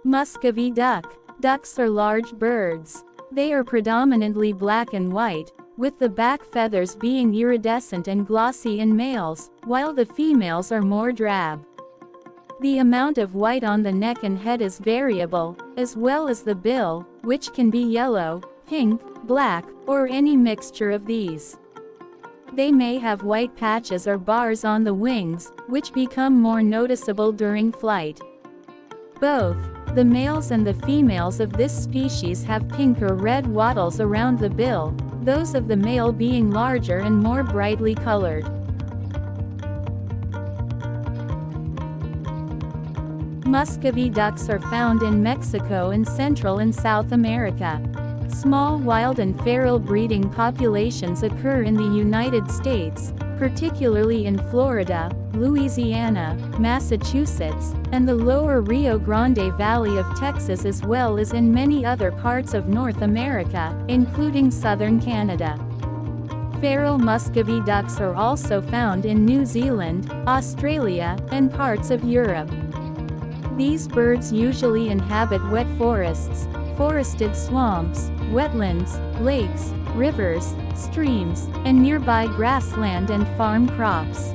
Muscovy duck. Ducks are large birds. They are predominantly black and white, with the back feathers being iridescent and glossy in males, while the females are more drab. The amount of white on the neck and head is variable, as well as the bill, which can be yellow, pink, black, or any mixture of these. They may have white patches or bars on the wings, which become more noticeable during flight. Both the males and the females of this species have pink or red wattles around the bill, those of the male being larger and more brightly colored. Muscovy ducks are found in Mexico and Central and South America. Small wild and feral breeding populations occur in the United States, particularly in Florida, Louisiana, Massachusetts, and the lower Rio Grande Valley of Texas, as well as in many other parts of North America, including southern Canada. Feral Muscovy ducks are also found in New Zealand, Australia, and parts of Europe. These birds usually inhabit wet forests, forested swamps, wetlands, lakes, rivers, streams, and nearby grassland and farm crops.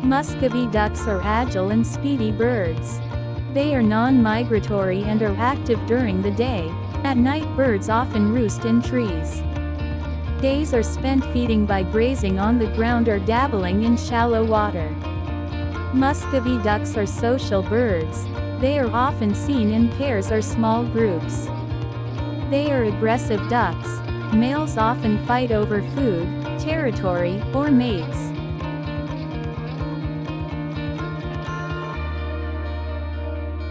Muscovy ducks are agile and speedy birds. They are non-migratory and are active during the day. At night, birds often roost in trees. Days are spent feeding by grazing on the ground or dabbling in shallow water. Muscovy ducks are social birds. They are often seen in pairs or small groups. They are aggressive ducks. Males often fight over food, territory, or mates.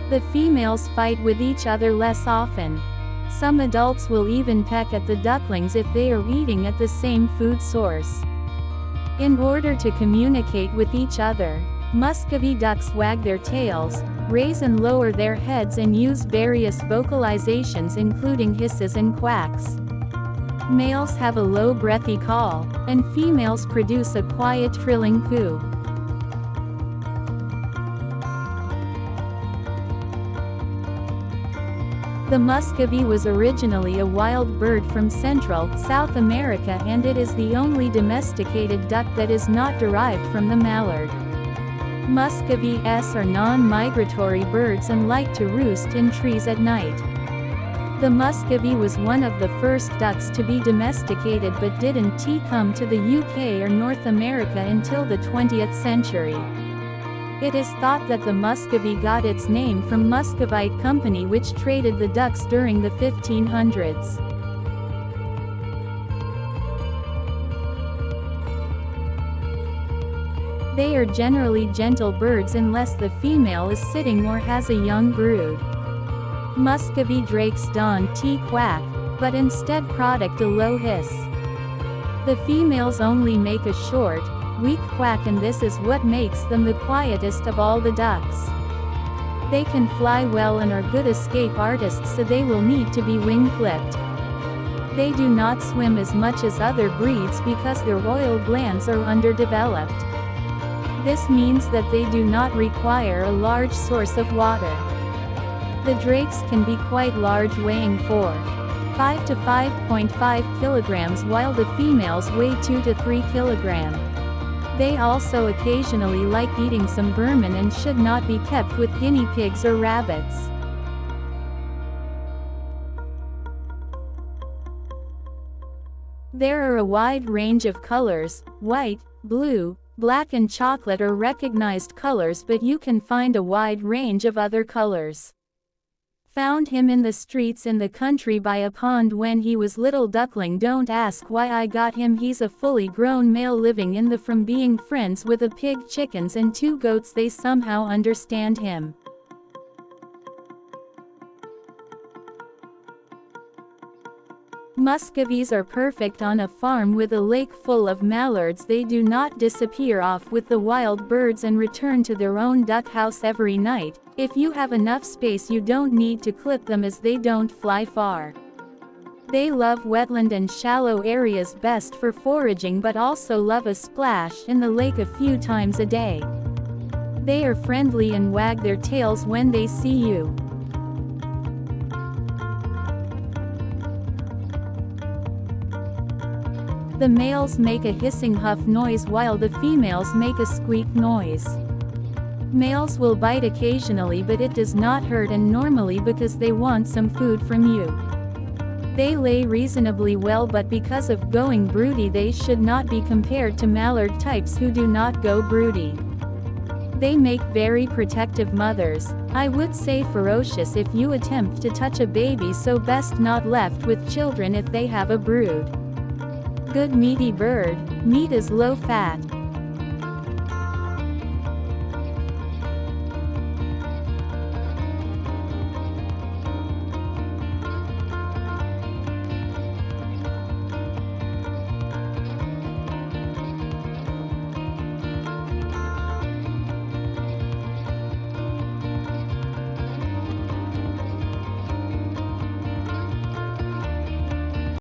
The females fight with each other less often. Some adults will even peck at the ducklings if they are eating at the same food source. In order to communicate with each other, Muscovy ducks wag their tails, raise and lower their heads, and use various vocalizations including hisses and quacks. Males have a low breathy call, and females produce a quiet trilling coo. The Muscovy was originally a wild bird from Central, South America, and it is the only domesticated duck that is not derived from the mallard. Muscovies are non-migratory birds and like to roost in trees at night. The Muscovy was one of the first ducks to be domesticated but didn't come to the UK or North America until the 20th century. It is thought that the Muscovy got its name from Muscovite Company, which traded the ducks during the 1500s. They are generally gentle birds unless the female is sitting or has a young brood. Muscovy drakes don't quack, but instead product a low hiss. The females only make a short, weak quack, and this is what makes them the quietest of all the ducks. They can fly well and are good escape artists, so they will need to be wing clipped. They do not swim as much as other breeds because their oil glands are underdeveloped. This means that they do not require a large source of water. The drakes can be quite large, weighing 5 to 5.5 kilograms, while the females weigh 2 to 3 kilograms. They also occasionally like eating some vermin and should not be kept with guinea pigs or rabbits. There are a wide range of colors. White, blue, black and chocolate are recognized colors, but you can find a wide range of other colors. Found him in the streets in the country by a pond when he was little duckling. Don't ask why I got him, he's a fully grown male living in the from being friends with a pig, chickens and 2 goats. They somehow understand him. Muscovies are perfect on a farm with a lake full of mallards. They do not disappear off with the wild birds and return to their own duck house every night. If you have enough space, you don't need to clip them as they don't fly far. They love wetland and shallow areas best for foraging, but also love a splash in the lake a few times a day. They are friendly and wag their tails when they see you. The males make a hissing huff noise while the females make a squeak noise. Males will bite occasionally, but it does not hurt, and normally because they want some food from you. They lay reasonably well, but because of going broody they should not be compared to mallard types who do not go broody. They make very protective mothers. I would say ferocious if you attempt to touch a baby, so best not left with children if they have a brood. Good meaty bird. Meat is low fat.